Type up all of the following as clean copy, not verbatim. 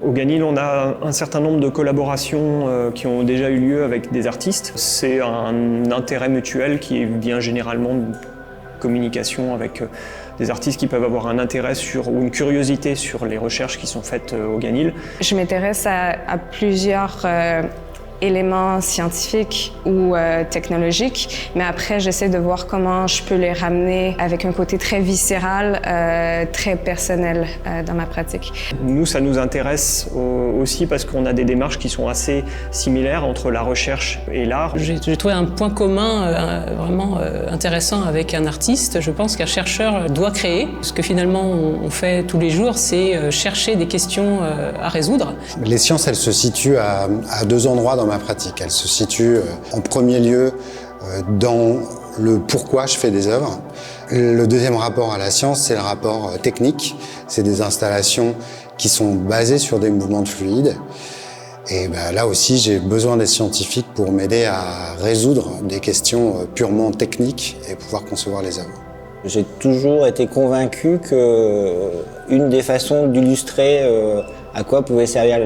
Au Ganil, on a un certain nombre de collaborations qui ont déjà eu lieu avec des artistes. C'est un intérêt mutuel qui vient généralement de communication avec des artistes qui peuvent avoir un intérêt ou une curiosité sur les recherches qui sont faites au Ganil. Je m'intéresse à plusieurs éléments scientifiques ou technologiques, mais après j'essaie de voir comment je peux les ramener avec un côté très viscéral, très personnel dans ma pratique. Nous, ça nous intéresse aussi parce qu'on a des démarches qui sont assez similaires entre la recherche et l'art. J'ai trouvé un point commun vraiment intéressant avec un artiste. Je pense qu'un chercheur doit créer. Ce que finalement on fait tous les jours, c'est chercher des questions à résoudre. Les sciences, elles se situent à deux endroits dans ma pratique. Elles se situent en premier lieu dans le pourquoi je fais des œuvres. Le deuxième rapport à la science, c'est le rapport technique. C'est des installations qui sont basées sur des mouvements de fluide. Et là aussi, j'ai besoin des scientifiques pour m'aider à résoudre des questions purement techniques et pouvoir concevoir les œuvres. J'ai toujours été convaincu qu'une des façons d'illustrer à quoi pouvait servir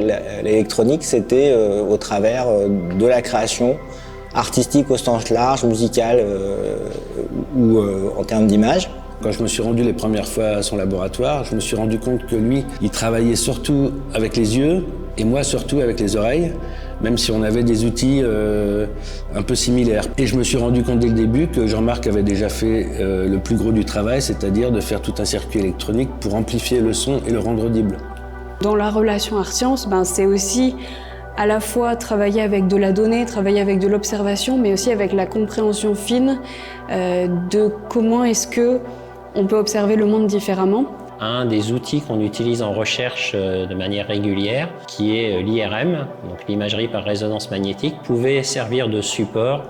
l'électronique, c'était au travers de la création artistique au sens large, musicale ou en termes d'image. Quand je me suis rendu les premières fois à son laboratoire, je me suis rendu compte que lui, il travaillait surtout avec les yeux et moi surtout avec les oreilles, même si on avait des outils un peu similaires. Et je me suis rendu compte dès le début que Jean-Marc avait déjà fait le plus gros du travail, c'est-à-dire de faire tout un circuit électronique pour amplifier le son et le rendre audible. Dans la relation art-science, c'est aussi à la fois travailler avec de la donnée, travailler avec de l'observation, mais aussi avec la compréhension fine de comment est-ce qu'on peut observer le monde différemment. Un des outils qu'on utilise en recherche de manière régulière, qui est l'IRM, donc l'imagerie par résonance magnétique, pouvait servir de support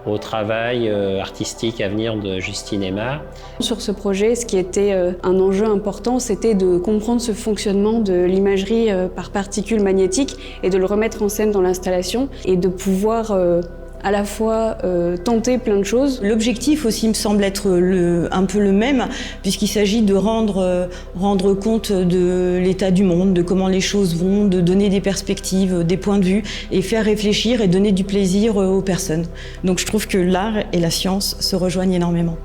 au travail artistique à venir de Justine Aymar. Sur ce projet, ce qui était un enjeu important, c'était de comprendre ce fonctionnement de l'imagerie par particules magnétiques et de le remettre en scène dans l'installation et de pouvoir à la fois tenter plein de choses. L'objectif aussi me semble être un peu le même, puisqu'il s'agit de rendre compte de l'état du monde, de comment les choses vont, de donner des perspectives, des points de vue, et faire réfléchir et donner du plaisir aux personnes. Donc je trouve que l'art et la science se rejoignent énormément.